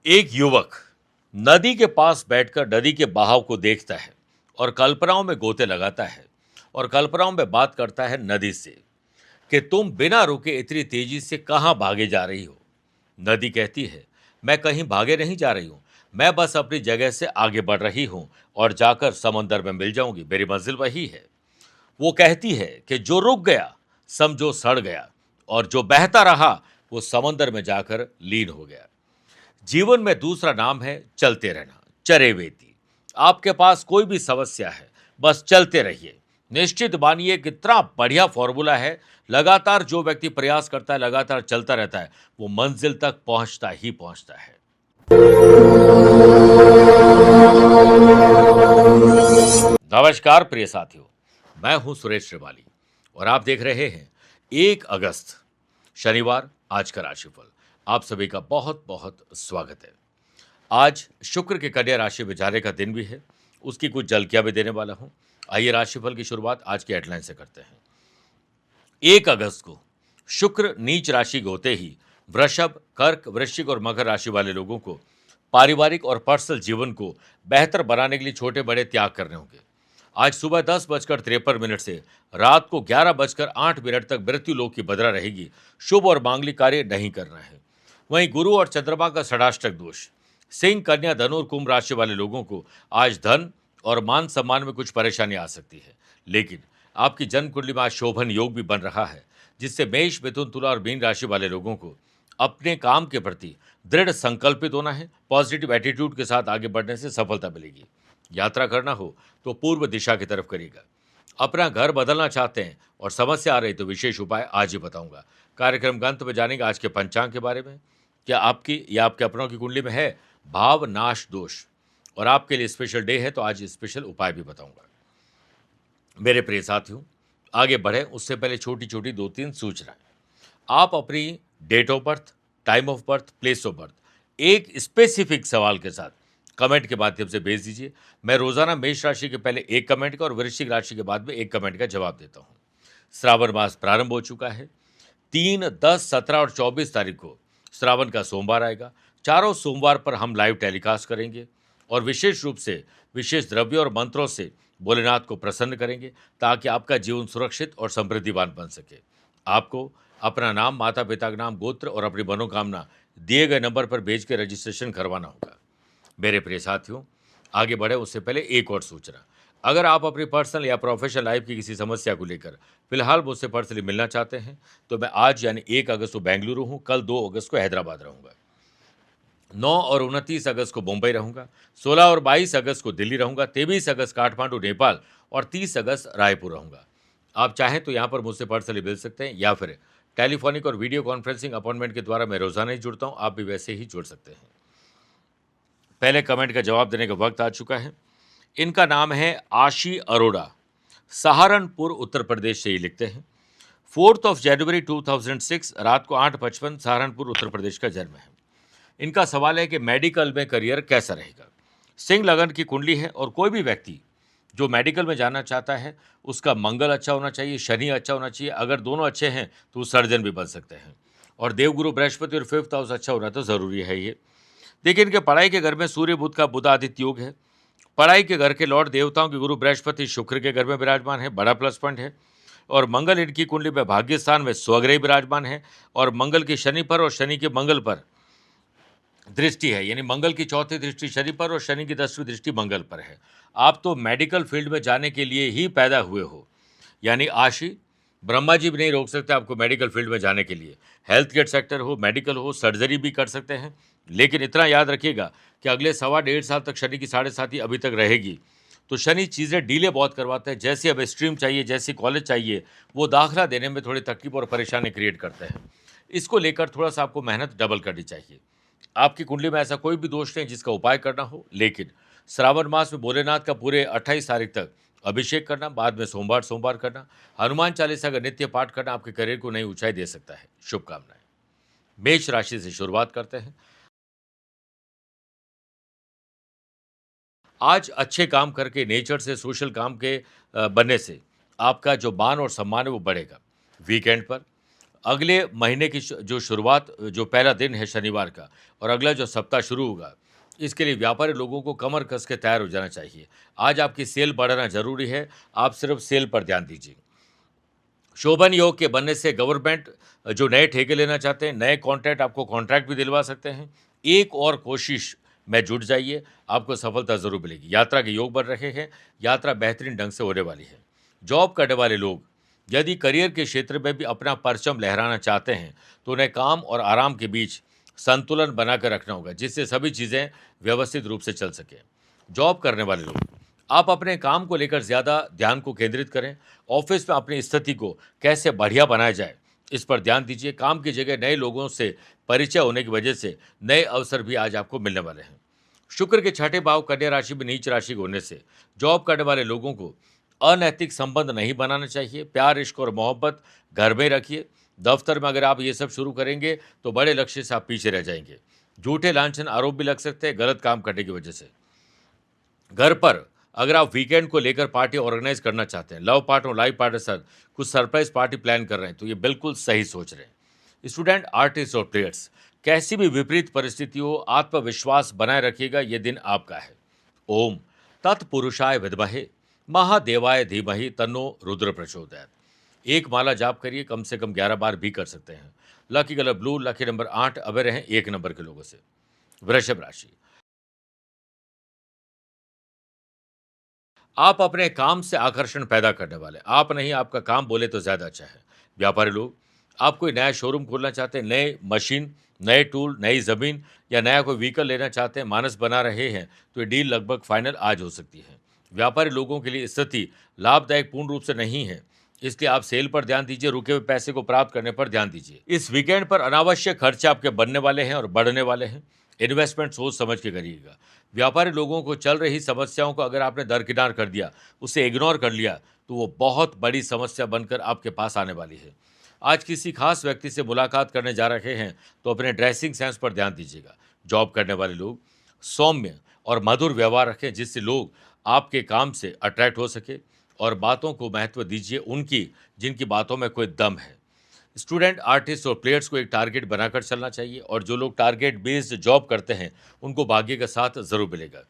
एक युवक नदी के पास बैठकर नदी के बहाव को देखता है और कल्पनाओं में गोते लगाता है और कल्पनाओं में बात करता है नदी से कि तुम बिना रुके इतनी तेजी से कहां भागे जा रही हो। नदी कहती है, मैं कहीं भागे नहीं जा रही हूं, मैं बस अपनी जगह से आगे बढ़ रही हूं और जाकर समंदर में मिल जाऊंगी, मेरी मंजिल वही है। वो कहती है कि जो रुक गया समझो सड़ गया और जो बहता रहा वो समंदर में जाकर लीन हो गया। जीवन में दूसरा नाम है चलते रहना, चरेवेती। आपके पास कोई भी समस्या है, बस चलते रहिए। निश्चित मानिए कितना बढ़िया फॉर्मूला है। लगातार जो व्यक्ति प्रयास करता है, लगातार चलता रहता है, वो मंजिल तक पहुंचता ही पहुंचता है। नमस्कार प्रिय साथियों, मैं हूं सुरेश श्रीवाली और आप देख रहे हैं 1 अगस्त शनिवार आज का राशिफल। आप सभी का बहुत बहुत स्वागत है। आज शुक्र के कन्या राशि में जाने का दिन भी है, उसकी कुछ झलकियां भी देने वाला हूं। आइए राशिफल की शुरुआत आज की हेडलाइन से करते हैं। 1 अगस्त को शुक्र नीच राशि के होते ही वृषभ, कर्क, वृश्चिक और मकर राशि वाले लोगों को पारिवारिक और पर्सनल जीवन को बेहतर बनाने के लिए छोटे बड़े त्याग करने होंगे। आज सुबह 10:53 से रात को 11:08 तक मृत्यु लोक की बद्रा रहेगी। शुभ और मांगलिक कार्य नहीं करना है। वहीं गुरु और चंद्रमा का षडाष्टक दोष। सिंह, कन्या, धनु और कुंभ राशि वाले लोगों को आज धन और मान सम्मान में कुछ परेशानी आ सकती है, लेकिन आपकी जन्म कुंडली में आज शोभन योग भी बन रहा है, जिससे मेष, मिथुन, तुला और मीन राशि वाले लोगों को अपने काम के प्रति दृढ़ संकल्पित होना है। पॉजिटिव एटीट्यूड के साथ आगे बढ़ने से सफलता मिलेगी। यात्रा करना हो तो पूर्व दिशा की तरफ करिएगा। अपना घर बदलना चाहते हैं और समस्या आ रही तो विशेष उपाय आज ही बताऊंगा। कार्यक्रम का अंत में जानेंगे आज के पंचांग के बारे में। क्या आपकी या आपके अपनों की कुंडली में है भाव नाश दोष और आपके लिए स्पेशल डे है, तो आज स्पेशल उपाय भी बताऊंगा। मेरे प्रिय साथियों, आगे बढ़े उससे पहले छोटी छोटी 2-3 सूचनाएं। आप अपनी date of birth, time of birth, place of birth एक स्पेसिफिक सवाल के साथ कमेंट के माध्यम से भेज दीजिए। मैं रोजाना मेष राशि के पहले एक कमेंट का और वृश्चिक राशि के बाद में एक कमेंट का जवाब देता हूं। श्रावण मास प्रारंभ हो चुका है। 3, 10, 17 और 24 तारीख को श्रावण का सोमवार आएगा। चारों सोमवार पर हम लाइव टेलीकास्ट करेंगे और विशेष रूप से विशेष द्रव्य और मंत्रों से भोलेनाथ को प्रसन्न करेंगे, ताकि आपका जीवन सुरक्षित और समृद्धिवान बन सके। आपको अपना नाम, माता पिता का नाम, गोत्र और अपनी मनोकामना दिए गए नंबर पर भेज के रजिस्ट्रेशन करवाना होगा। मेरे प्रिय साथियों, आगे बढ़े उससे पहले एक और सूचना। अगर आप अपनी पर्सनल या प्रोफेशनल लाइफ की किसी समस्या को लेकर फिलहाल मुझसे पर्सनली मिलना चाहते हैं, तो मैं आज यानी 1 अगस्त को बेंगलुरु हूँ, कल 2 अगस्त को हैदराबाद रहूँगा, 9 और 29 अगस्त को मुंबई रहूंगा, 16 और 22 अगस्त को दिल्ली रहूंगा, 23 अगस्त काठमांडू नेपाल और 30 अगस्त रायपुर रहूंगा। आप चाहें तो यहाँ पर मुझसे पर्सनली मिल सकते हैं या फिर टेलीफोनिक और वीडियो कॉन्फ्रेंसिंग अपॉइंटमेंट के द्वारा मैं रोजाना ही जुड़ता हूँ, आप भी वैसे ही जुड़ सकते हैं। पहले कमेंट का जवाब देने का वक्त आ चुका है। इनका नाम है आशी अरोड़ा, सहारनपुर उत्तर प्रदेश से ही लिखते हैं। 4 जनवरी 2006 रात को 8:55 सहारनपुर उत्तर प्रदेश का जन्म है। इनका सवाल है कि मेडिकल में करियर कैसा रहेगा। सिंह लगन की कुंडली है और कोई भी व्यक्ति जो मेडिकल में जाना चाहता है उसका मंगल अच्छा होना चाहिए, शनि अच्छा होना चाहिए। अगर दोनों अच्छे हैं तो वो सर्जन भी बन सकते हैं और देवगुरु बृहस्पति और 5th हाउस अच्छा होना तो ज़रूरी है ये। देखिए, इनके पढ़ाई के घर में सूर्य बुध का बुध आदित्य योग है। पढ़ाई के घर के लॉर्ड देवताओं के गुरु बृहस्पति शुक्र के घर में विराजमान है, बड़ा प्लस पॉइंट है। और मंगल इनकी कुंडली में भाग्य स्थान में स्वग्रह विराजमान है और मंगल की शनि पर और शनि के मंगल पर दृष्टि है, यानी मंगल की चौथी दृष्टि शनि पर और शनि की 10वीं दृष्टि मंगल पर है। आप तो मेडिकल फील्ड में जाने के लिए ही पैदा हुए हो, यानी आशी ब्रह्मा जी भी नहीं रोक सकते आपको मेडिकल फील्ड में जाने के लिए। हेल्थ केयर सेक्टर हो, मेडिकल हो, सर्जरी भी कर सकते हैं, लेकिन इतना याद रखिएगा कि अगले 1.25 साल तक शनि की 7.5 अभी तक रहेगी। तो शनि चीज़ें डिले बहुत करवाते हैं। जैसे अब स्ट्रीम चाहिए, जैसी कॉलेज चाहिए, वो दाखिला देने में थोड़ी तकलीफ और परेशानी क्रिएट करते हैं। इसको लेकर थोड़ा सा आपको मेहनत डबल करनी चाहिए। आपकी कुंडली में ऐसा कोई भी दोष नहीं जिसका उपाय करना हो, लेकिन श्रावण मास में भोलेनाथ का पूरे 28 तारीख तक अभिषेक करना, बाद में सोमवार करना, हनुमान चालीसा का नित्य पाठ करना आपके करियर को नई ऊंचाई दे सकता है। शुभकामनाएं। मेष राशि से शुरुआत करते हैं। आज अच्छे काम करके, नेचर से सोशल काम के बनने से आपका जो मान और सम्मान है वो बढ़ेगा। वीकेंड पर अगले महीने की जो शुरुआत, जो पहला दिन है शनिवार का, और अगला जो सप्ताह शुरू होगा, इसके लिए व्यापारी लोगों को कमर कस के तैयार हो जाना चाहिए। आज आपकी सेल बढ़ाना जरूरी है, आप सिर्फ सेल पर ध्यान दीजिए। शोभन योग के बनने से गवर्नमेंट जो नए ठेके लेना चाहते हैं, नए कॉन्ट्रैक्ट आपको कॉन्ट्रैक्ट भी दिलवा सकते हैं। एक और कोशिश में जुट जाइए, आपको सफलता जरूर मिलेगी। यात्रा के योग बन रहे हैं, यात्रा बेहतरीन ढंग से होने वाली है। जॉब करने वाले लोग यदि करियर के क्षेत्र में भी अपना परचम लहराना चाहते हैं, तो उन्हें काम और आराम के बीच संतुलन बनाकर रखना होगा, जिससे सभी चीज़ें व्यवस्थित रूप से चल सकें। जॉब करने वाले लोग, आप अपने काम को लेकर ज़्यादा ध्यान को केंद्रित करें। ऑफिस में अपनी स्थिति को कैसे बढ़िया बनाया जाए, इस पर ध्यान दीजिए। काम की जगह नए लोगों से परिचय होने की वजह से नए अवसर भी आज आपको मिलने वाले हैं। शुक्र के छठे भाव कन्या राशि में नीच राशि के होने से जॉब करने वाले लोगों को अनैतिक संबंध नहीं बनाना चाहिए। प्यार, इश्क और मोहब्बत घर में रखिए। दफ्तर में अगर आप ये सब शुरू करेंगे तो बड़े लक्ष्य से आप पीछे रह जाएंगे। झूठे लांछन आरोप भी लग सकते हैं गलत काम करने की वजह से। घर पर अगर आप वीकेंड को लेकर पार्टी ऑर्गेनाइज करना चाहते हैं, लव पार्टनर और लाइफ पार्टनर के साथ कुछ सरप्राइज पार्टी प्लान कर रहे हैं, तो ये बिल्कुल सही सोच रहे हैं। स्टूडेंट, आर्टिस्ट और प्लेयर्स, कैसी भी विपरीत परिस्थिति हो, आत्मविश्वास बनाए रखिएगा। ये दिन आपका है। ओम तत्पुरुषाय विद्महे महादेवाय धीमहि तन्नो रुद्र प्रचोदयात्। एक माला जाप करिए, कम से कम 11 बार भी कर सकते हैं। Lucky colour blue, lucky number 8, away रहें 1 नंबर के लोगों से। वृषभ राशि, आप अपने काम से आकर्षण पैदा करने वाले, आप नहीं आपका काम बोले तो ज़्यादा अच्छा है। व्यापारी लोग, आप कोई नया शोरूम खोलना चाहते हैं, नए मशीन, नए टूल, नई ज़मीन या नया कोई व्हीकल लेना चाहते हैं, मानस बना रहे हैं, तो ये डील लगभग फाइनल आज हो सकती है। व्यापारी लोगों के लिए स्थिति लाभदायक पूर्ण रूप से नहीं है, इसलिए आप सेल पर ध्यान दीजिए। रुके हुए पैसे को प्राप्त करने पर ध्यान दीजिए। इस वीकेंड पर अनावश्यक खर्चे आपके बनने वाले हैं और बढ़ने वाले हैं। इन्वेस्टमेंट सोच समझ के करिएगा। व्यापारी लोगों को चल रही समस्याओं को अगर आपने दरकिनार कर दिया, उसे इग्नोर कर लिया, तो वो बहुत बड़ी समस्या बनकर आपके पास आने वाली है। आज किसी खास व्यक्ति से मुलाकात करने जा रहे हैं, तो अपने ड्रेसिंग सेंस पर ध्यान दीजिएगा। जॉब करने वाले लोग सौम्य और मधुर व्यवहार रखें, जिससे लोग आपके काम से अट्रैक्ट हो सके, और बातों को महत्व दीजिए उनकी जिनकी बातों में कोई दम है। स्टूडेंट, आर्टिस्ट और प्लेयर्स को एक टारगेट बनाकर चलना चाहिए, और जो लोग टारगेट बेस्ड जॉब करते हैं उनको भाग्य का साथ जरूर मिलेगा।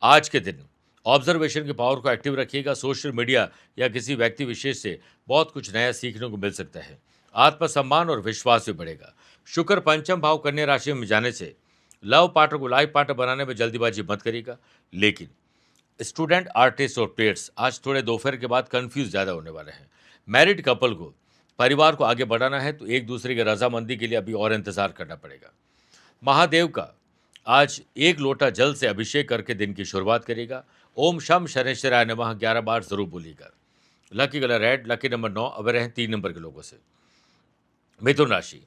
आज के दिन ऑब्जर्वेशन की पावर को एक्टिव रखिएगा। सोशल मीडिया या किसी व्यक्ति विशेष से बहुत कुछ नया सीखने को मिल सकता है। आत्मसम्मान और विश्वास भी बढ़ेगा। शुक्र पंचम भाव कन्या राशि में जाने से लव पार्टनर को लाइफ पार्टनर बनाने में जल्दीबाजी मत करिएगा। लेकिन स्टूडेंट, आर्टिस्ट और प्लेयर्स आज थोड़े दोपहर के बाद कंफ्यूज ज़्यादा होने वाले हैं। मैरिड कपल को परिवार को आगे बढ़ाना है, तो एक दूसरे की रजामंदी के लिए अभी और इंतजार करना पड़ेगा। महादेव का आज 1 लोटा जल से अभिषेक करके दिन की शुरुआत करेगा। ओम शम शनेश्वराय नमः 11 बार जरूर बोलिएगा। Lucky colour red, lucky number 9, अब रहें 3 नंबर के लोगों से। मिथुन राशि,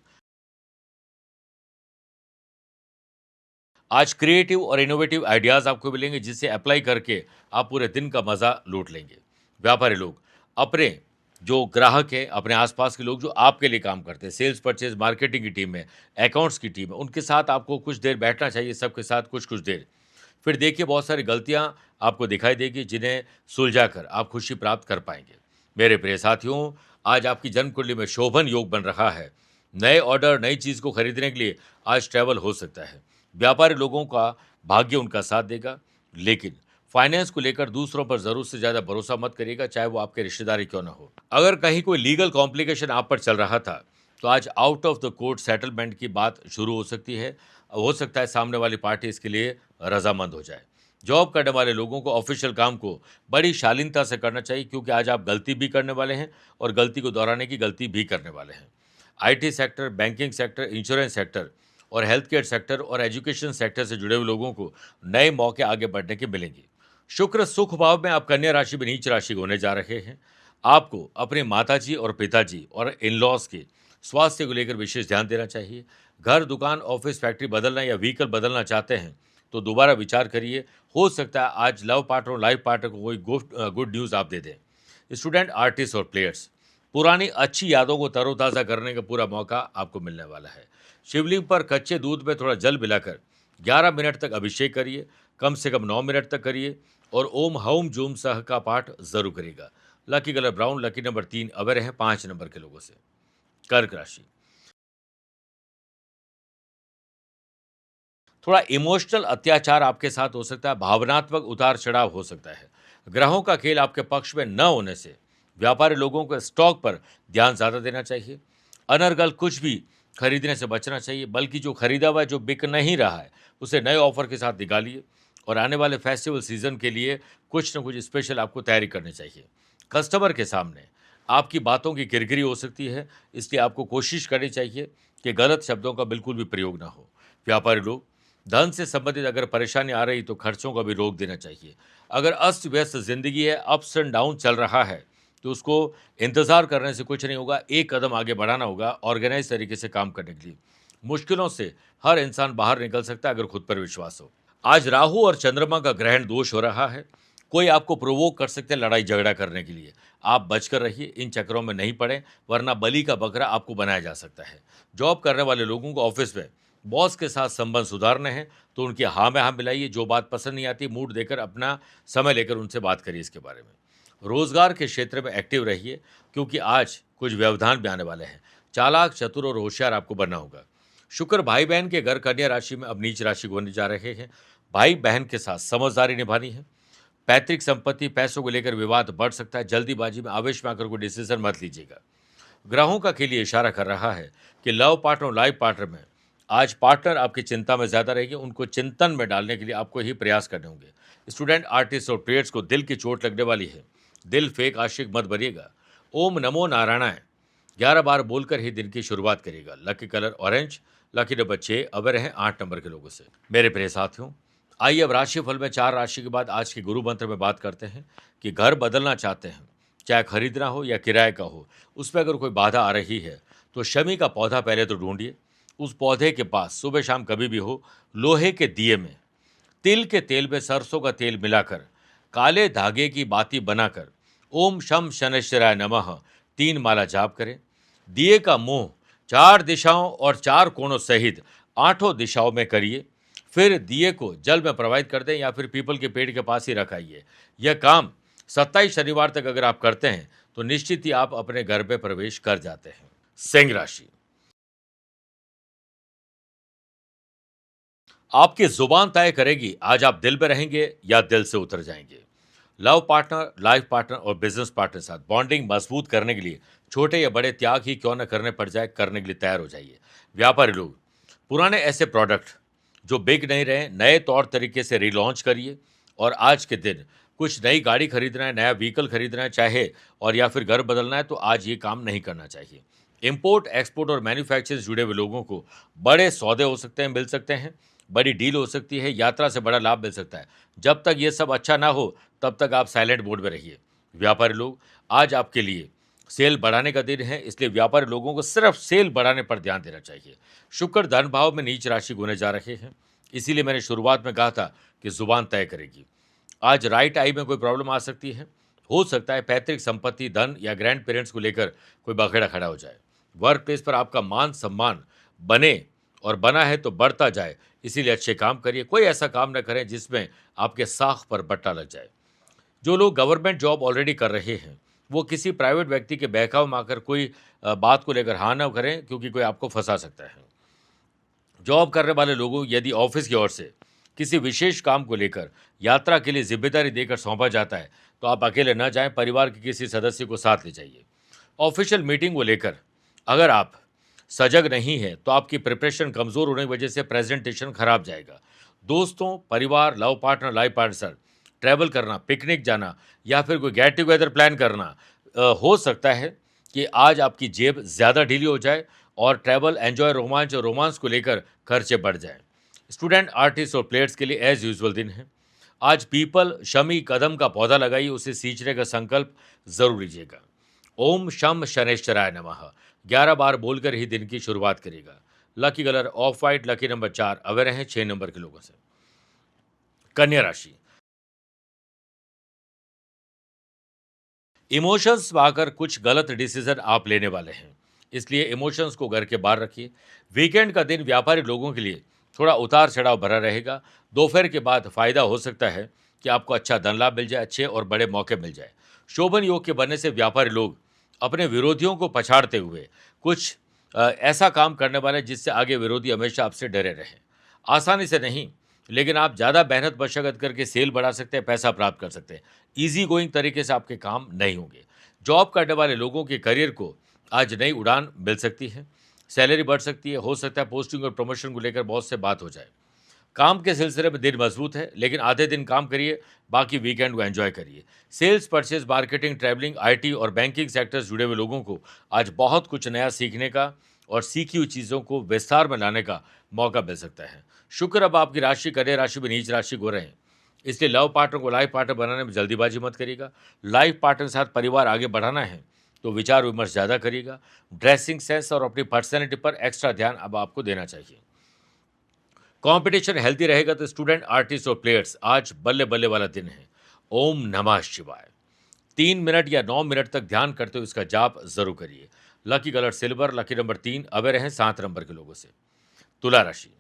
आज क्रिएटिव और इनोवेटिव आइडियाज आपको मिलेंगे, जिसे अप्लाई करके आप पूरे दिन का मजा लूट लेंगे। व्यापारी लोग, अपने जो ग्राहक हैं, अपने आसपास के लोग जो आपके लिए काम करते हैं, सेल्स, परचेज, मार्केटिंग की टीम में, अकाउंट्स की टीम है, उनके साथ आपको कुछ देर बैठना चाहिए, सबके साथ कुछ कुछ देर। फिर देखिए बहुत सारी गलतियां आपको दिखाई देगी, जिन्हें सुलझाकर आप खुशी प्राप्त कर पाएंगे। मेरे प्रिय साथियों, आज आपकी जन्म कुंडली में शोभन योग बन रहा है। नए ऑर्डर, नई चीज को खरीदने के लिए आज ट्रैवल हो सकता है। व्यापारी लोगों का भाग्य उनका साथ देगा, लेकिन फाइनेंस को लेकर दूसरों पर जरूरत से ज्यादा भरोसा मत करिएगा, चाहे वो आपके रिश्तेदारी क्यों ना हो। अगर कहीं कोई लीगल कॉम्प्लिकेशन आप पर चल रहा था, तो आज out of the court settlement की बात शुरू हो सकती है। हो सकता है सामने वाली पार्टी इसके लिए रजामंद हो जाए। जॉब करने वाले लोगों को ऑफिशियल काम को बड़ी शालीनता से करना चाहिए, क्योंकि आज आप गलती भी करने वाले हैं और गलती को दोहराने की गलती भी करने वाले हैं। IT sector, banking sector, insurance sector और हेल्थ केयर सेक्टर और एजुकेशन सेक्टर से जुड़े हुए लोगों को नए मौके आगे बढ़ने के मिलेंगे। शुक्र सुख भाव में आप कन्या राशि में नीच राशि होने जा रहे हैं। आपको अपने माताजी और पिताजी और इन लॉज के स्वास्थ्य को लेकर विशेष ध्यान देना चाहिए। घर, दुकान, ऑफिस, फैक्ट्री बदलना या व्हीकल बदलना चाहते हैं, तो दोबारा विचार करिए। हो सकता है आज लव पार्टनर और लाइफ पार्टनर को कोई गुड न्यूज़ आप दे दें। स्टूडेंट, आर्टिस्ट और प्लेयर्स, पुरानी अच्छी यादों को तरोताज़ा करने का पूरा मौका आपको मिलने वाला है। शिवलिंग पर कच्चे दूध में थोड़ा जल मिलाकर 11 मिनट तक अभिषेक करिए, कम से कम 9 मिनट तक करिए, और ओम हौम जूम सह का पाठ जरूर करिएगा। Lucky colour brown, lucky number 3, away रहें 5 नंबर के लोगों से। कर्क राशि, थोड़ा इमोशनल अत्याचार आपके साथ हो सकता है, भावनात्मक उतार चढ़ाव हो सकता है। ग्रहों का खेल आपके पक्ष में न होने से व्यापारी लोगों को स्टॉक पर ध्यान ज़्यादा देना चाहिए। अनर्गल कुछ भी खरीदने से बचना चाहिए, बल्कि जो खरीदा हुआ है, जो बिक नहीं रहा है, उसे नए ऑफर के साथ निकालिए। और आने वाले फेस्टिवल सीजन के लिए कुछ न कुछ स्पेशल आपको तैयारी करनी चाहिए। कस्टमर के सामने आपकी बातों की किरकिरी हो सकती है, इसलिए आपको कोशिश करनी चाहिए कि गलत शब्दों का बिल्कुल भी प्रयोग ना हो। व्यापारी लोग, धन से संबंधित अगर परेशानी आ रही तो खर्चों का भी रोक देना चाहिए। अगर अस्त व्यस्त जिंदगी है, अप्स एंड डाउन चल रहा है, तो उसको इंतजार करने से कुछ नहीं होगा, एक कदम आगे बढ़ाना होगा ऑर्गेनाइज तरीके से काम करने के लिए। मुश्किलों से हर इंसान बाहर निकल सकता है अगर खुद पर विश्वास हो। आज राहु और चंद्रमा का ग्रहण दोष हो रहा है। कोई आपको प्रोवोक कर सकते हैं लड़ाई झगड़ा करने के लिए। आप बचकर रहिए, इन चक्करों में नहीं पड़े, वरना बलि का बकरा आपको बनाया जा सकता है। जॉब करने वाले लोगों को ऑफिस में बॉस के साथ संबंध सुधारने हैं तो उनकी हाँ में हाँ मिलाइए। जो बात पसंद नहीं आती, मूड देकर अपना समय लेकर उनसे बात करिए इसके बारे में। रोजगार के क्षेत्र में एक्टिव रहिए, क्योंकि आज कुछ व्यवधान भी आने वाले हैं। चालाक, चतुर और होशियार आपको बनना होगा। शुक्र भाई बहन के घर कन्या राशि में अब नीच राशि को होने जा रहे हैं। भाई बहन के साथ समझदारी निभानी है। पैतृक संपत्ति, पैसों को लेकर विवाद बढ़ सकता है। जल्दीबाजी में, आवेश में आकर कोई डिसीजन मत लीजिएगा। ग्रहों का खेल ये इशारा कर रहा है कि लव पार्टनर और लाइफ पार्टनर में आज पार्टनर आपकी चिंता में ज़्यादा रहेगी। उनको चिंतन में डालने के लिए आपको ही प्रयास करने होंगे। स्टूडेंट, आर्टिस्ट और प्लेयर्स को दिल की चोट लगने वाली है। दिल फेक आशिक मत बनिएगा। ओम नमो नारायणाय 11 बार बोलकर ही दिन की शुरुआत करिएगा। Lucky colour orange, lucky number 6, अवर हैं 8 नंबर के लोगों से। मेरे प्रिय साथियों, आइए अब राशिफल में 4 राशि के बाद आज के गुरु मंत्र में बात करते हैं कि घर बदलना चाहते हैं, चाहे खरीदना हो या किराए का हो, उसमें अगर कोई बाधा आ रही है तो शमी का पौधा पहले तो ढूंढिए। उस पौधे के पास सुबह शाम कभी भी हो, लोहे के दिए में तिल के तेल में सरसों का तेल मिलाकर काले धागे की बाती बनाकर ओम शम शनैश्चराय नमः 3 माला जाप करें। दिए का मुंह 4 दिशाओं और 4 कोणों सहित 8 दिशाओं में करिए। फिर दिए को जल में प्रवाहित कर दें या फिर पीपल के पेड़ के पास ही रखाइए। यह काम 27 शनिवार तक अगर आप करते हैं तो निश्चित ही आप अपने घर में प्रवेश कर जाते हैं। सिंह राशि, आपकी जुबान तय करेगी आज आप दिल में रहेंगे या दिल से उतर जाएंगे। लव पार्टनर, लाइफ पार्टनर और बिजनेस पार्टनर के साथ बॉन्डिंग मजबूत करने के लिए छोटे या बड़े त्याग ही क्यों न करने पड़ जाए, करने के लिए तैयार हो जाइए। व्यापारी लोग, पुराने ऐसे प्रोडक्ट जो बिक नहीं रहे, नए तौर तरीके से रिलॉन्च करिए। और आज के दिन कुछ नई गाड़ी खरीदना है, नया व्हीकल खरीदना है चाहे, और या फिर घर बदलना है, तो आज ये काम नहीं करना चाहिए। इंपोर्ट, एक्सपोर्ट और मैन्युफैक्चरिंग से जुड़े हुए लोगों को बड़े सौदे हो सकते हैं, मिल सकते हैं, बड़ी डील हो सकती है, यात्रा से बड़ा लाभ मिल सकता है। जब तक ये सब अच्छा ना हो तब तक आप साइलेंट मोड में रहिए। व्यापारी लोग, आज आपके लिए सेल बढ़ाने का दिन है, इसलिए व्यापारी लोगों को सिर्फ सेल बढ़ाने पर ध्यान देना चाहिए। शुक्र धन भाव में नीच राशि होने जा रहे हैं, इसीलिए मैंने शुरुआत में कहा था कि जुबान तय करेगी। आज राइट आई में कोई प्रॉब्लम आ सकती है। हो सकता है पैतृक संपत्ति, धन या ग्रैंड पेरेंट्स को लेकर कोई बखेड़ा खड़ा हो जाए। वर्क प्लेस पर आपका मान सम्मान बने और बना है तो बढ़ता जाए, इसीलिए अच्छे काम करिए। कोई ऐसा काम न करें जिसमें आपके साख पर बट्टा लग जाए। जो लोग गवर्नमेंट जॉब ऑलरेडी कर रहे हैं वो किसी प्राइवेट व्यक्ति के बहकाव में आकर कोई बात को लेकर हाँ न करें, क्योंकि कोई आपको फंसा सकता है। जॉब करने वाले लोगों, यदि ऑफिस की ओर से किसी विशेष काम को लेकर यात्रा के लिए जिम्मेदारी देकर सौंपा जाता है तो आप अकेले न जाएं, परिवार के किसी सदस्य को साथ ले जाइए। ऑफिशियल मीटिंग को लेकर अगर आप सजग नहीं है तो आपकी प्रिपरेशन कमज़ोर होने की वजह से प्रेजेंटेशन खराब जाएगा। दोस्तों, परिवार, love partner, life partner, travel करना, पिकनिक जाना या फिर कोई गेट टुगेदर प्लान करना, हो सकता है कि आज आपकी जेब ज़्यादा ढीली हो जाए और ट्रैवल, एंजॉय, रोमांच और रोमांस को लेकर खर्चे बढ़ जाएं। स्टूडेंट, आर्टिस्ट और प्लेयर्स के लिए एज यूजुअल दिन है। आज पीपल, शमी, कदम का पौधा लगाइए, उसे सींचने का संकल्प जरूर लीजिएगा। ओम शम शनैश्चराय नमः 11 बार बोलकर ही दिन की शुरुआत करेगा। Lucky colour of white, lucky number 4, away रहें 6 नंबर के लोगों से। कन्या राशि, इमोशंस में आकर कुछ गलत डिसीजन आप लेने वाले हैं, इसलिए इमोशंस को घर के बाहर रखिए। वीकेंड का दिन व्यापारी लोगों के लिए थोड़ा उतार चढ़ाव भरा रहेगा। दोपहर के बाद फायदा हो सकता है कि आपको अच्छा धन लाभ मिल जाए, अच्छे और बड़े मौके मिल जाए। शोभन योग के बनने से व्यापारी लोग अपने विरोधियों को पछाड़ते हुए कुछ ऐसा काम करने वाले जिससे आगे विरोधी हमेशा आपसे डरे रहें। आसानी से नहीं, लेकिन आप ज़्यादा मेहनत मशक्कत करके सेल बढ़ा सकते हैं, पैसा प्राप्त कर सकते हैं। ईज़ी गोइंग तरीके से आपके काम नहीं होंगे। जॉब करने वाले लोगों के करियर को आज नई उड़ान मिल सकती है, सैलरी बढ़ सकती है, हो सकता है पोस्टिंग और प्रमोशन को लेकर बहुत से बात हो जाए। काम के सिलसिले में दिन मजबूत है, लेकिन आधे दिन काम करिए, बाकी वीकेंड को एंजॉय करिए। Sales, purchase, marketing, travelling, IT और बैंकिंग सेक्टर से जुड़े हुए लोगों को आज बहुत कुछ नया सीखने का और सीखी हुई चीज़ों को विस्तार में लाने का मौका मिल सकता है। शुक्र अब आपकी राशि कन्या राशि में नीच राशि हो रहे हैं, इसलिए लव पार्टनर को लाइफ पार्टनर बनाने में जल्दीबाजी मत करिएगा। लाइफ पार्टनर के साथ परिवार आगे बढ़ाना है तो विचार विमर्श ज़्यादा करिएगा। ड्रेसिंग सेंस और अपनी पर्सनैलिटी पर एक्स्ट्रा ध्यान अब आपको देना चाहिए। कंपटीशन हेल्दी रहेगा तो स्टूडेंट, आर्टिस्ट और प्लेयर्स आज बल्ले बल्ले वाला दिन है। ओम नमः शिवाय 3 मिनट या 9 मिनट तक ध्यान करते हुए इसका जाप जरूर करिए। Lucky colour silver, lucky number 3, away रहें 7 नंबर के लोगों से। तुला राशि,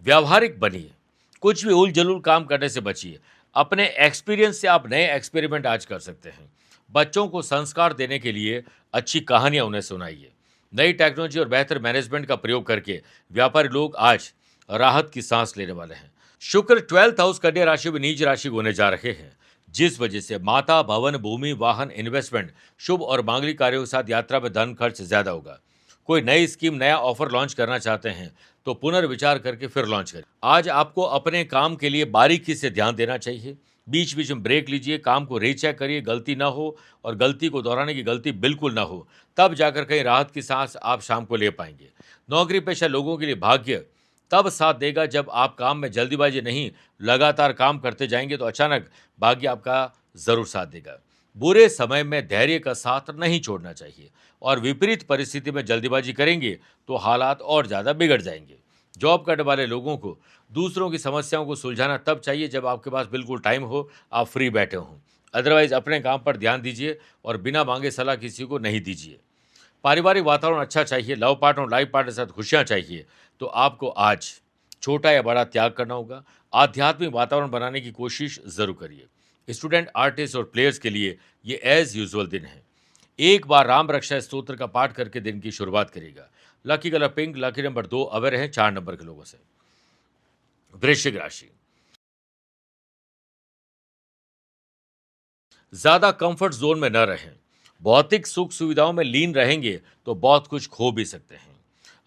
व्यावहारिक बनिए, कुछ भी उल जलूल काम करने से बचिए। अपने एक्सपीरियंस से आप नए एक्सपेरिमेंट आज कर सकते हैं। बच्चों को संस्कार देने के लिए अच्छी कहानियां उन्हें सुनाइए। नई टेक्नोलॉजी और बेहतर मैनेजमेंट का प्रयोग करके व्यापारी लोग आज राहत की सांस लेने वाले हैं। शुक्र 12th हाउस कन्या राशि में नीच राशि होने जा रहे हैं, जिस वजह से माता, भवन, भूमि, वाहन, इन्वेस्टमेंट, शुभ और मांगलिक कार्यों के साथ यात्रा में धन खर्च ज्यादा होगा। कोई नई स्कीम, नया ऑफर लॉन्च करना चाहते हैं तो पुनर्विचार करके फिर लॉन्च करें। आज आपको अपने काम के लिए बारीकी से ध्यान देना चाहिए। बीच बीच में ब्रेक लीजिए, काम को रीचेक करिए, गलती ना हो और गलती को दोहराने की गलती बिल्कुल ना हो, तब जाकर कहीं राहत की सांस आप शाम को ले पाएंगे। नौकरी पेशा लोगों के लिए भाग्य तब साथ देगा जब आप काम में जल्दीबाजी नहीं, लगातार काम करते जाएंगे तो अचानक भाग्य आपका जरूर साथ देगा। बुरे समय में धैर्य का साथ नहीं छोड़ना चाहिए और विपरीत परिस्थिति में जल्दीबाजी करेंगे तो हालात और ज़्यादा बिगड़ जाएंगे। जॉब करने वाले लोगों को दूसरों की समस्याओं को सुलझाना तब चाहिए जब आपके पास बिल्कुल टाइम हो, आप फ्री बैठे हों। अदरवाइज अपने काम पर ध्यान दीजिए और बिना मांगे सलाह किसी को नहीं दीजिए। पारिवारिक वातावरण अच्छा चाहिए, लव पार्टनर और लाइफ पार्टनर के साथ खुशियाँ चाहिए तो आपको आज छोटा या बड़ा त्याग करना होगा। आध्यात्मिक वातावरण बनाने की कोशिश जरूर करिए। स्टूडेंट, आर्टिस्ट और प्लेयर्स के लिए ये एज यूजुअल दिन है। एक बार राम रक्षा स्तोत्र का पाठ करके दिन की शुरुआत करेगा। Lucky colour pink, lucky number 2, away रहें 4 नंबर के लोगों से। वृश्चिक राशि, ज्यादा कंफर्ट जोन में न रहें। भौतिक सुख सुविधाओं में लीन रहेंगे तो बहुत कुछ खो भी सकते हैं।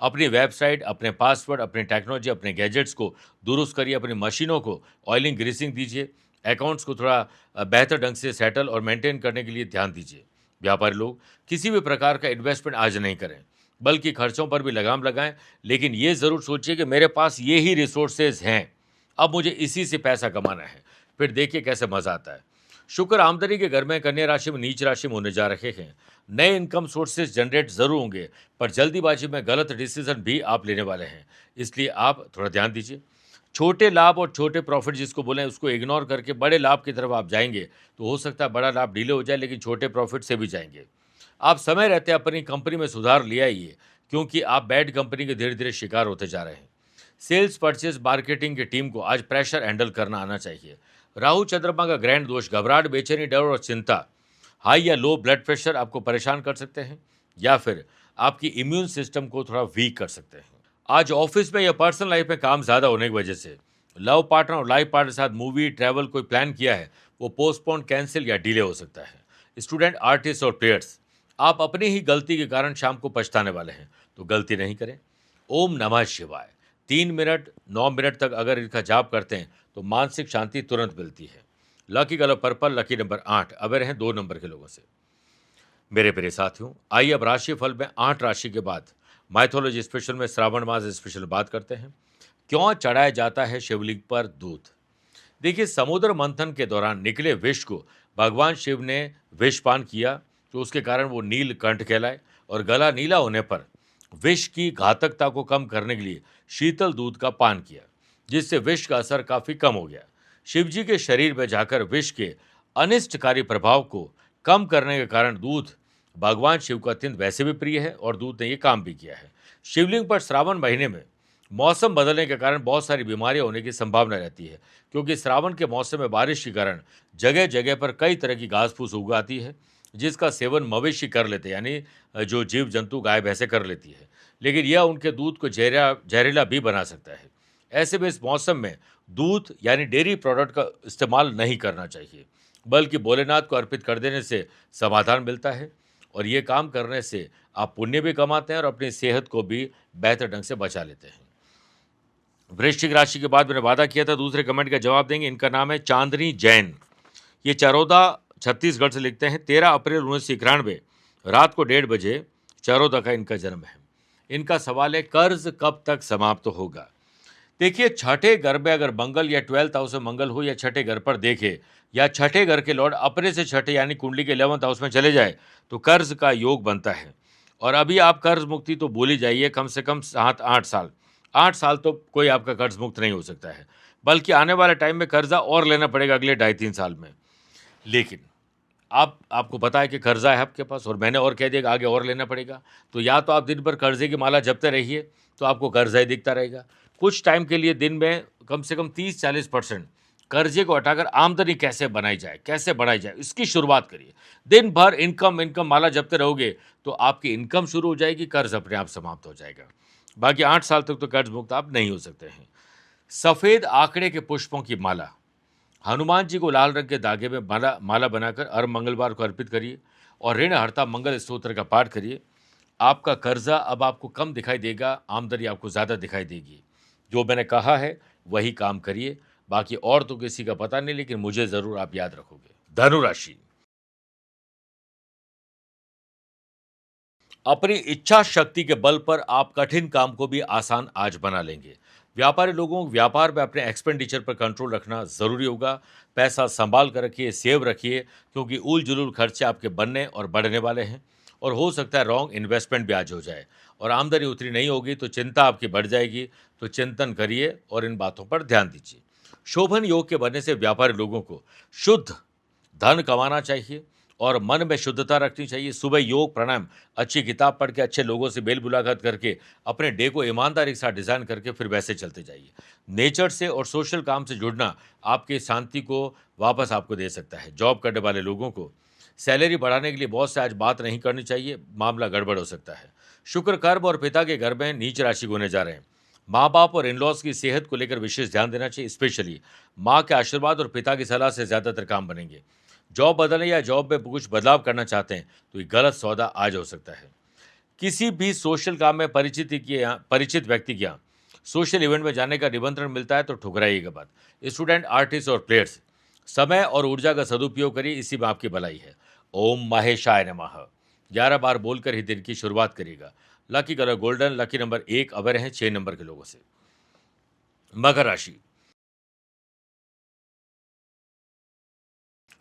अपनी वेबसाइट, अपने पासवर्ड, अपनी टेक्नोलॉजी, अपने गैजेट्स को दुरुस्त करिए। अपनी मशीनों को ऑयलिंग, ग्रीसिंग दीजिए। अकाउंट्स को थोड़ा बेहतर ढंग से सेटल और मेंटेन करने के लिए ध्यान दीजिए। व्यापारी लोग किसी भी प्रकार का इन्वेस्टमेंट आज नहीं करें, बल्कि खर्चों पर भी लगाम लगाएं। लेकिन ये ज़रूर सोचिए कि मेरे पास ये ही रिसोर्सेज हैं, अब मुझे इसी से पैसा कमाना है। फिर देखिए कैसे मज़ा आता है। शुक्र आमदनी के घर में कन्या राशि में नीच राशि में होने जा रहे हैं। नए इनकम सोर्सेज जनरेट जरूर होंगे, पर जल्दीबाजी में गलत डिसीजन भी आप लेने वाले हैं, इसलिए आप थोड़ा ध्यान दीजिए। छोटे लाभ और छोटे प्रॉफिट जिसको बोलें उसको इग्नोर करके बड़े लाभ की तरफ आप जाएंगे तो हो सकता है बड़ा लाभ डिले हो जाए, लेकिन छोटे प्रॉफिट से भी जाएंगे। आप समय रहते अपनी कंपनी में सुधार ले आइए, क्योंकि आप बैड कंपनी के धीरे धीरे शिकार होते जा रहे हैं। सेल्स, परचेज, मार्केटिंग की टीम को आज प्रेशर हैंडल करना आना चाहिए। राहु चंद्रमा का ग्रैंड दोष घबराहट, बेचैनी, डर और चिंता, हाई या लो ब्लड प्रेशर आपको परेशान कर सकते हैं या फिर आपकी इम्यून सिस्टम को थोड़ा वीक कर सकते हैं। आज ऑफिस में या पर्सनल लाइफ में काम ज़्यादा होने की वजह से लव पार्टनर और लाइफ पार्टनर के साथ मूवी, ट्रैवल कोई प्लान किया है वो पोस्टपोन, कैंसिल या डिले हो सकता है। स्टूडेंट, आर्टिस्ट और प्लेयर्स, आप अपनी ही गलती के कारण शाम को पछताने वाले हैं, तो गलती नहीं करें। ओम नमः शिवाय 3 मिनट 9 मिनट तक अगर इनका जाप करते हैं तो मानसिक शांति तुरंत मिलती है। Lucky colour purple, lucky number 8, away रहें 2 नंबर के लोगों से। मेरे प्रिय साथियों, आइए अब राशिफल में 8 राशि के बाद माइथोलॉजी स्पेशल में श्रावण मास स्पेशल बात करते हैं। क्यों चढ़ाया जाता है शिवलिंग पर दूध? देखिए, समुद्र मंथन के दौरान निकले विष को भगवान शिव ने विषपान किया तो उसके कारण वो नीलकंठ कहलाए, और गला नीला होने पर विष की घातकता को कम करने के लिए शीतल दूध का पान किया, जिससे विष का असर काफी कम हो गया। शिव जी के शरीर में जाकर विष के अनिष्टकारी प्रभाव को कम करने के कारण दूध भगवान शिव को अत्यंत वैसे भी प्रिय है और दूध ने ये काम भी किया है। शिवलिंग पर श्रावण महीने में मौसम बदलने के कारण बहुत सारी बीमारियां होने की संभावना रहती है, क्योंकि श्रावण के मौसम में बारिश के कारण जगह जगह पर कई तरह की घास फूस उग आती है, जिसका सेवन मवेशी कर लेते हैं, यानी जो जीव जंतु गाय भैंसें कर लेती है, लेकिन यह उनके दूध को जहरीला भी बना सकता है। ऐसे में इस मौसम में दूध यानी डेयरी प्रोडक्ट का इस्तेमाल नहीं करना चाहिए, बल्कि भोलेनाथ को अर्पित कर देने से समाधान मिलता है। और ये काम करने से आप पुण्य भी कमाते हैं और अपनी सेहत को भी बेहतर ढंग से बचा लेते हैं। वृश्चिक राशि के बाद मैंने वादा किया था दूसरे कमेंट का जवाब देंगे। इनका नाम है चांदनी जैन। ये चरोदा छत्तीसगढ़ से लिखते हैं। 13 अप्रैल 1991 रात को 1:30 बजे चरोदा का इनका जन्म है। इनका सवाल है, कर्ज कब तक समाप्त होगा? देखिए, छठे घर में अगर मंगल या 12th हाउस में मंगल हो या छठे घर पर देखे या छठे घर के लॉर्ड अपने से छठे यानी कुंडली के 11th हाउस में चले जाए तो कर्ज का योग बनता है। और अभी आप कर्ज मुक्ति तो भूल ही जाइए, कम से कम 7-8 साल, 8 साल तो कोई आपका कर्ज मुक्त नहीं हो सकता है, बल्कि आने वाले टाइम में कर्जा और लेना पड़ेगा अगले 2.5-3 साल में। लेकिन आपको पता है कि कर्जा है आपके पास और मैंने और कह दिया कि आगे और लेना पड़ेगा, तो या तो आप दिन भर कर्जे की माला जपते रहिए तो आपको कर्जा ही दिखता रहेगा। कुछ टाइम के लिए दिन में कम से कम 30-40% कर्जे को हटाकर आमदनी कैसे बनाई जाए, कैसे बढ़ाई जाए, इसकी शुरुआत करिए। दिन भर इनकम माला जपते रहोगे तो आपकी इनकम शुरू हो जाएगी, कर्ज अपने आप समाप्त हो जाएगा। बाकी 8 साल तक तो कर्ज मुक्त आप नहीं हो सकते हैं। सफ़ेद आंकड़े के पुष्पों की माला हनुमान जी को लाल रंग के धागे में माला बनाकर हर मंगलवार को अर्पित करिए और ऋण हरता मंगल स्तोत्र का पाठ करिए। आपका कर्जा अब आपको कम दिखाई देगा, आमदनी आपको ज़्यादा दिखाई देगी। जो मैंने कहा है वही काम करिए, बाकी और तो किसी का पता नहीं, लेकिन मुझे ज़रूर आप याद रखोगे। धनु राशि, अपनी इच्छा शक्ति के बल पर आप कठिन काम को भी आसान आज बना लेंगे। व्यापारी लोगों को व्यापार में अपने एक्सपेंडिचर पर कंट्रोल रखना ज़रूरी होगा। पैसा संभाल कर रखिए, सेव रखिए, क्योंकि उल जुलूल खर्चे आपके बनने और बढ़ने वाले हैं और हो सकता है रॉन्ग इन्वेस्टमेंट भी आज हो जाए और आमदनी उतनी नहीं होगी तो चिंता आपकी बढ़ जाएगी। तो चिंतन करिए और इन बातों पर ध्यान दीजिए। शोभन योग के बनने से व्यापारी लोगों को शुद्ध धन कमाना चाहिए और मन में शुद्धता रखनी चाहिए। सुबह योग प्राणायाम, अच्छी किताब पढ़ के, अच्छे लोगों से मेल मुलाकात करके अपने डे को ईमानदारी के साथ डिज़ाइन करके फिर वैसे चलते जाइए। नेचर से और सोशल काम से जुड़ना आपकी शांति को वापस आपको दे सकता है। जॉब करने वाले लोगों को सैलरी बढ़ाने के लिए बॉस से आज बात नहीं करनी चाहिए, मामला गड़बड़ हो सकता है। शुक्र कर्म और पिता के घर में नीच राशि होने जा रहे हैं। माँ बाप और इन लॉज की सेहत को लेकर विशेष ध्यान देना चाहिए। स्पेशली माँ के आशीर्वाद और पिता की सलाह से ज़्यादातर काम बनेंगे। जॉब बदलने या जॉब में कुछ बदलाव करना चाहते हैं तो ये गलत सौदा आज हो सकता है। किसी भी सोशल काम में परिचित व्यक्ति के यहाँ सोशल इवेंट में जाने का निमंत्रण मिलता है तो ठुकराइएगा बात। स्टूडेंट, आर्टिस्ट और प्लेयर्स समय और ऊर्जा का सदुपयोग करिए, इसी में आपकी भलाई है। ओम महेशाय नमः 11 बार बोलकर ही दिन की शुरुआत करिएगा। Lucky colour golden, lucky number 1 अवर हैं 6 नंबर के लोगों से। मकर राशि,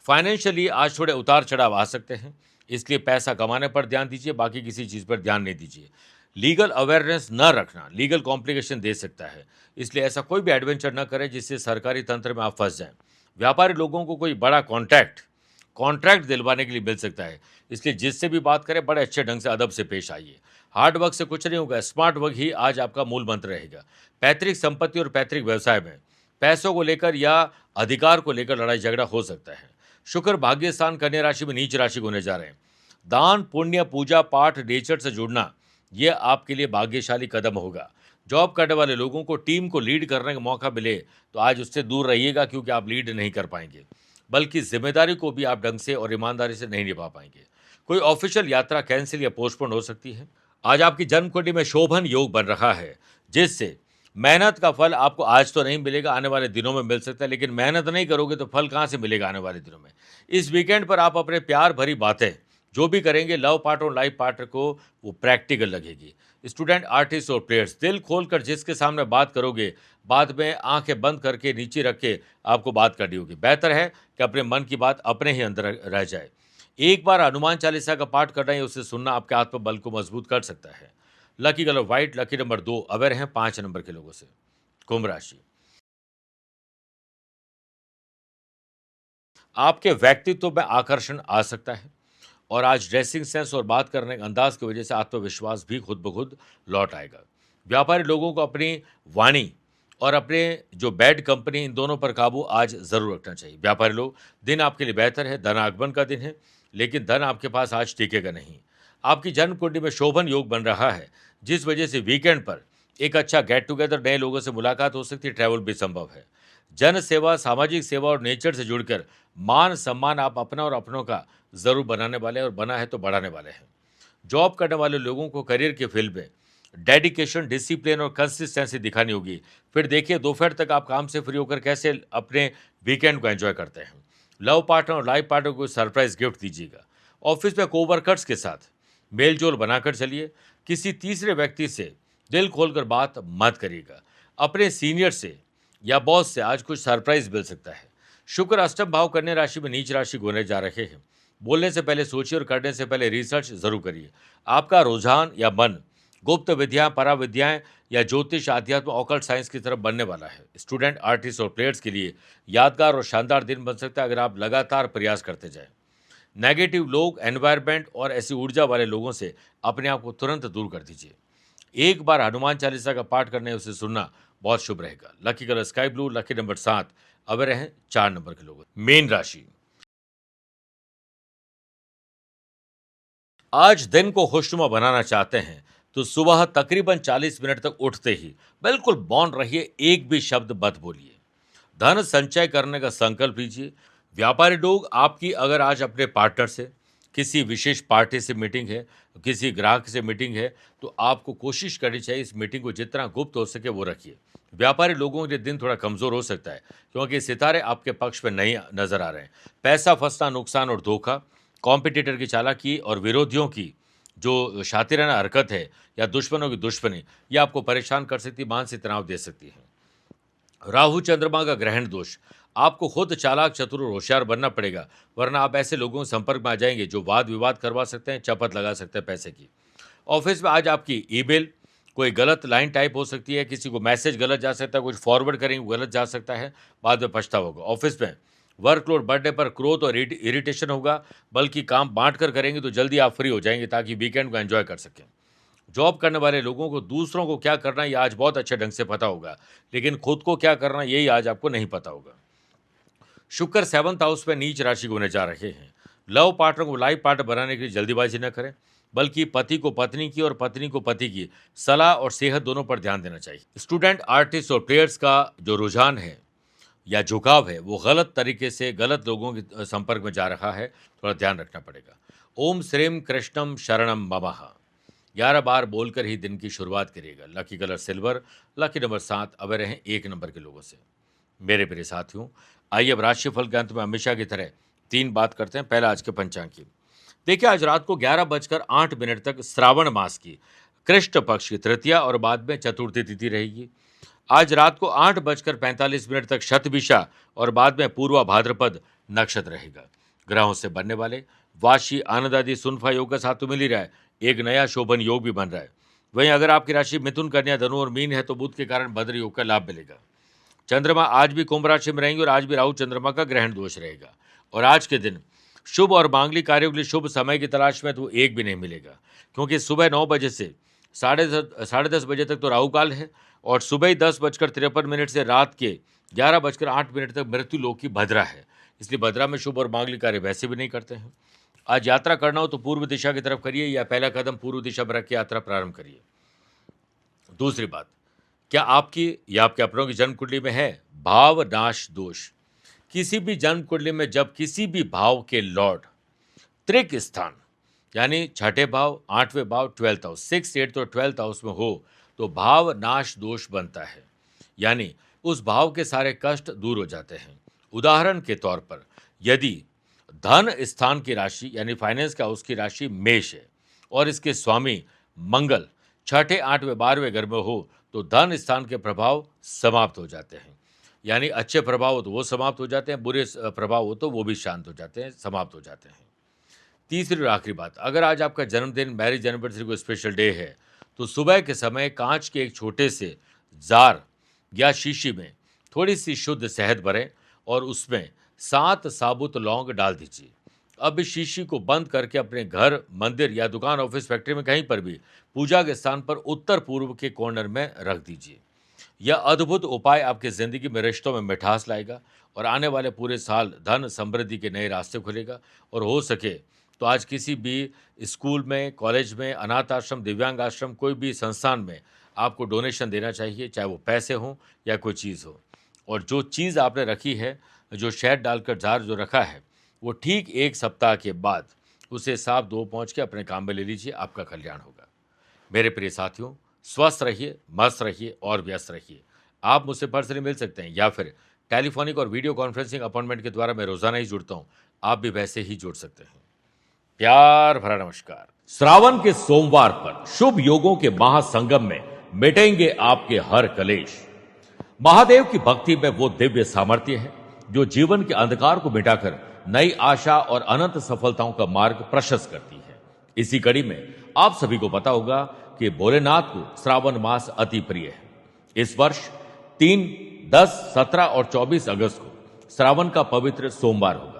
फाइनेंशियली आज थोड़े उतार चढ़ाव आ सकते हैं, इसलिए पैसा कमाने पर ध्यान दीजिए, बाकी किसी चीज़ पर ध्यान नहीं दीजिए। लीगल अवेयरनेस न रखना लीगल कॉम्प्लिकेशन दे सकता है, इसलिए ऐसा कोई भी एडवेंचर न करें जिससे सरकारी तंत्र में आप फंस जाएं। व्यापारी लोगों को कोई बड़ा कॉन्ट्रैक्ट दिलवाने के लिए मिल सकता है, इसलिए जिससे भी बात करें बड़े अच्छे ढंग से अदब से पेश आइए। हार्ड वर्क से कुछ नहीं होगा, स्मार्ट वर्क ही आज आपका मूल मंत्र रहेगा। पैतृक संपत्ति और पैतृक व्यवसाय में पैसों को लेकर या अधिकार को लेकर लड़ाई झगड़ा हो सकता है। शुक्र भाग्य स्थान कन्या राशि में नीच राशि को होने जा रहे हैं। दान पुण्य पूजा पाठ नेचर से जुड़ना यह आपके लिए भाग्यशाली कदम होगा। जॉब करने वाले लोगों को टीम को लीड करने का मौका मिले तो आज उससे दूर रहिएगा, क्योंकि आप लीड नहीं कर पाएंगे, बल्कि जिम्मेदारी को भी आप ढंग से और ईमानदारी से नहीं निभा पाएंगे। कोई ऑफिशियल यात्रा कैंसिल या पोस्टपोन हो सकती है। आज आपकी जन्म कुंडली में शोभन योग बन रहा है, जिससे मेहनत का फल आपको आज तो नहीं मिलेगा, आने वाले दिनों में मिल सकता है, लेकिन मेहनत नहीं करोगे तो फल कहाँ से मिलेगा आने वाले दिनों में। इस वीकेंड पर आप अपने प्यार भरी बातें जो भी करेंगे लव पार्टनर और लाइफ पार्टनर को वो प्रैक्टिकल लगेगी। स्टूडेंट, आर्टिस्ट और प्लेयर्स दिल खोलकर जिसके सामने बात करोगे, बाद में आंखें बंद करके नीचे रख के आपको बात करनी होगी। बेहतर है कि अपने मन की बात अपने ही अंदर रह जाए। एक बार हनुमान चालीसा का पाठ करना या उसे सुनना आपके आत्मबल को मजबूत कर सकता है। Lucky colour white, lucky number 2 aware हैं 5 नंबर के लोगों से। कुंभ राशि, आपके व्यक्तित्व में आकर्षण आ सकता है और आज ड्रेसिंग सेंस और बात करने के अंदाज की वजह से आत्मविश्वास भी खुद ब खुद लौट आएगा। व्यापारी लोगों को अपनी वाणी और अपने जो बैड कंपनी, इन दोनों पर काबू आज जरूर रखना चाहिए। व्यापारी लोग, दिन आपके लिए बेहतर है, धनागमन का दिन है, लेकिन धन आपके पास आज टिकेगा नहीं। आपकी जन्म कुंडली में शोभन योग बन रहा है, जिस वजह से वीकेंड पर एक अच्छा गेट टुगेदर, नए लोगों से मुलाकात हो सकती है, ट्रैवल भी संभव है। जन सेवा, सामाजिक सेवा और नेचर से जुड़कर मान सम्मान आप अपना और अपनों का जरूर बनाने वाले हैं, और बना है तो बढ़ाने वाले हैं। जॉब करने वाले लोगों को करियर के फील्ड में डेडिकेशन, डिसिप्लिन और कंसिस्टेंसी दिखानी होगी। फिर देखिए दोपहर तक आप काम से फ्री होकर कैसे अपने वीकेंड को एंजॉय करते हैं। लव पार्टनर और लाइफ पार्टनर को सरप्राइज गिफ्ट दीजिएगा। ऑफिस में कोवर्कर्स के साथ मेलजोल बनाकर चलिए। किसी तीसरे व्यक्ति से दिल खोलकर बात मत करिएगा। अपने सीनियर से या बॉस से आज कुछ सरप्राइज मिल सकता है। शुक्र अष्टम भाव कन्या राशि में नीच राशि को होने जा रहे हैं। बोलने से पहले सोचिए और करने से पहले रिसर्च जरूर करिए। आपका रुझान या मन गुप्त विद्या, पराविद्याएं या ज्योतिष, अध्यात्म, ऑकल्ट साइंस की तरफ बनने वाला है। स्टूडेंट, आर्टिस्ट और प्लेयर्स के लिए यादगार और शानदार दिन बन सकता है अगर आप लगातार प्रयास करते जाएं। नेगेटिव लोग, एनवायरनमेंट और ऐसी ऊर्जा वाले लोगों से अपने आप को तुरंत दूर कर दीजिए। एक बार हनुमान चालीसा का पाठ करने उसे सुनना बहुत शुभ रहेगा। Lucky colour sky blue, lucky number 7, अब रहे 4 नंबर के लोग। मेन राशि, आज दिन को खुशनुमा बनाना चाहते हैं तो सुबह तकरीबन 40 मिनट तक उठते ही बिल्कुल मौन रहिए, एक भी शब्द मत बोलिए। धन संचय करने का संकल्प लीजिए। व्यापारी लोग, आपकी अगर आज अपने पार्टनर से किसी विशेष पार्टी से मीटिंग है, किसी ग्राहक से मीटिंग है, तो आपको कोशिश करनी चाहिए इस मीटिंग को जितना गुप्त हो सके वो रखिए। व्यापारी लोगों के लिए दिन थोड़ा कमजोर हो सकता है क्योंकि सितारे आपके पक्ष में नहीं नजर आ रहे हैं। पैसा फंसना, नुकसान और धोखा, कॉम्पिटिटर की चालाकी और विरोधियों की जो शातिराना हरकत है या दुश्मनों की दुश्मनी, ये आपको परेशान कर सकती है, मानसिक तनाव दे सकती है। राहु चंद्रमा का ग्रहण दोष, आपको खुद चालाक, चतुर और होशियार बनना पड़ेगा, वरना आप ऐसे लोगों के संपर्क में आ जाएंगे जो वाद विवाद करवा सकते हैं, चपत लगा सकते हैं पैसे की। ऑफिस में आज आपकी ईमेल कोई गलत लाइन टाइप हो सकती है, किसी को मैसेज गलत जा सकता है, कुछ फॉरवर्ड करेंगे गलत जा सकता है, बाद में पछतावा होगा। ऑफिस में वर्कलोड बढ़ने पर क्रोध और इरिटेशन होगा, बल्कि काम बांट कर करेंगे तो जल्दी आप फ्री हो जाएंगे ताकि वीकेंड को एंजॉय कर सकें। जॉब करने वाले लोगों को दूसरों को क्या करना है ये आज बहुत अच्छे ढंग से पता होगा, लेकिन खुद को क्या करना यही आज आपको नहीं पता होगा। शुक्र 7th हाउस में नीच राशि को होने जा रहे हैं। लव पार्टनर को लाइफ पार्टनर बनाने के लिए जल्दीबाजी न करें, बल्कि पति को पत्नी की और पत्नी को पति की सलाह और सेहत दोनों पर ध्यान देना चाहिए। स्टूडेंट, आर्टिस्ट और प्लेयर्स का जो रुझान है या झुकाव है वो गलत तरीके से गलत लोगों के संपर्क में जा रहा है, थोड़ा ध्यान रखना पड़ेगा। ओम श्रीम कृष्णम शरणम ममः 11 बार बोलकर ही दिन की शुरुआत करिएगा। Lucky colour silver, lucky number 7, अब रहें 1 नंबर के लोगों से। मेरे प्रिय साथियों, आइए अब राशिफल के अंत में हमेशा की तरह 3 बात करते हैं। पहला आज के पंचांग की। देखिए, आज रात को 11:08 तक श्रावण मास की कृष्ण पक्ष की तृतीया और बाद में चतुर्थी तिथि रहेगी। आज रात को 8:45 तक शतभिषा और बाद में पूर्वा भाद्रपद नक्षत्र रहेगा। ग्रहों से बनने वाले वाशी, आनंद आदि, सुनफा योग का साथ तो मिल ही रहा है, एक नया शोभन योग भी बन रहा है। वहीं अगर आपकी राशि मिथुन, कन्या, धनु और मीन है तो बुध के कारण भद्र योग का लाभ मिलेगा। चंद्रमा आज भी कुंभ राशि में रहेंगे और आज भी राहु चंद्रमा का ग्रहण दोष रहेगा। और आज के दिन शुभ और मांगलिक कार्यों के लिए शुभ समय की तलाश में तो एक भी नहीं मिलेगा, क्योंकि सुबह 9 बजे से साढ़े दस बजे तक तो राहु काल है और सुबह ही 10:53 से रात के 11:08 तक मृत्यु लोक की भद्रा है। इसलिए भद्रा में शुभ और मांगलिक कार्य वैसे भी नहीं करते हैं। आज यात्रा करना हो तो पूर्व दिशा की तरफ करिए या पहला कदम पूर्व दिशा में रख के यात्रा प्रारंभ करिए। दूसरी बात, क्या आपकी या आपके अपनों की जन्म कुंडली में है भाव नाश दोष? किसी भी जन्म कुंडली में जब किसी भी भाव के लॉर्ड त्रिक स्थान यानी छठे भाव, 8वें भाव, 12th हाउस, 6, 8 और 12th हाउस में हो तो भाव नाश दोष बनता है, यानी उस भाव के सारे कष्ट दूर हो जाते हैं। उदाहरण के तौर पर यदि धन स्थान की राशि यानी फाइनेंस का उसकी राशि मेष है और इसके स्वामी मंगल छठे, 8वें, 12वें घर में हो तो धन स्थान के प्रभाव समाप्त हो जाते हैं। यानी अच्छे प्रभाव हो तो वो समाप्त हो जाते हैं, बुरे प्रभाव हो तो वो भी शांत हो जाते हैं, समाप्त हो जाते हैं। तीसरी और आखिरी बात, अगर आज आपका जन्मदिन, मैरिज एनिवर्सरी को स्पेशल डे है तो सुबह के समय कांच के एक छोटे से जार या शीशी में थोड़ी सी शुद्ध शहद भरें और उसमें 7 साबुत लौंग डाल दीजिए। अब इस शीशी को बंद करके अपने घर, मंदिर या दुकान, ऑफिस, फैक्ट्री में कहीं पर भी पूजा के स्थान पर उत्तर पूर्व के कॉर्नर में रख दीजिए। यह अद्भुत उपाय आपकी जिंदगी में रिश्तों में मिठास लाएगा और आने वाले पूरे साल धन समृद्धि के नए रास्ते खुलेगा और हो सके तो आज किसी भी स्कूल में, कॉलेज में, अनाथ आश्रम, दिव्यांग आश्रम, कोई भी संस्थान में आपको डोनेशन देना चाहिए, चाहे वो पैसे हों या कोई चीज़ हो। और जो चीज़ आपने रखी है, जो शहद डालकर जार जो रखा है, वो ठीक 1 सप्ताह के बाद उसे साफ धो पोंछ के अपने काम में ले लीजिए, आपका कल्याण होगा। मेरे प्रिय साथियों, स्वस्थ रहिए, मस्त रहिए और व्यस्त रहिए। आप मुझसे पर्सनली मिल सकते हैं या फिर टेलीफोनिक और वीडियो कॉन्फ्रेंसिंग अपॉइंटमेंट के द्वारा मैं रोजाना ही जुड़ता हूं। आप भी वैसे ही जुड़ सकते हैं। प्यार भरा नमस्कार। श्रावण के सोमवार पर शुभ योगों के महासंगम में मिटेंगे आपके हर कलेश। महादेव की भक्ति में वो दिव्य सामर्थ्य है जो जीवन के अंधकार को मिटाकर नई आशा और अनंत सफलताओं का मार्ग प्रशस्त करती है। इसी कड़ी में आप सभी को पता होगा कि भोलेनाथ को श्रावण मास अति प्रिय है। इस वर्ष 3, 10, 17 और 24 अगस्त को श्रावण का पवित्र सोमवार होगा।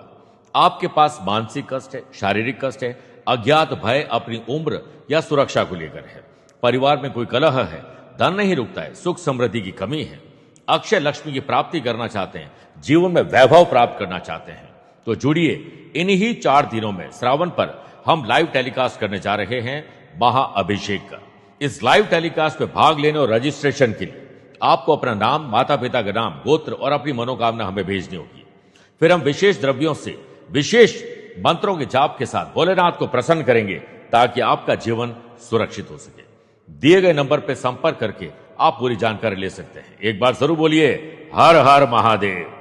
आपके पास मानसिक कष्ट है, शारीरिक कष्ट है, अज्ञात भय अपनी उम्र या सुरक्षा को लेकर है, परिवार में कोई कलह है, धन नहीं रुकता है, सुख समृद्धि की कमी है, अक्षय लक्ष्मी की प्राप्ति करना चाहते हैं, जीवन में वैभव प्राप्त करना चाहते हैं, तो जुड़िए इन्हीं 4 दिनों में श्रावण पर हम लाइव टेलीकास्ट करने जा रहे हैं महाअभिषेक का। इस लाइव टेलीकास्ट में भाग लेने और रजिस्ट्रेशन के लिए आपको अपना नाम, माता पिता का नाम, गोत्र और अपनी मनोकामना हमें भेजनी होगी। फिर हम विशेष द्रव्यों से, विशेष मंत्रों के जाप के साथ भोलेनाथ को प्रसन्न करेंगे ताकि आपका जीवन सुरक्षित हो सके। दिए गए नंबर पर संपर्क करके आप पूरी जानकारी ले सकते हैं। एक बार जरूर बोलिए, हर हर महादेव।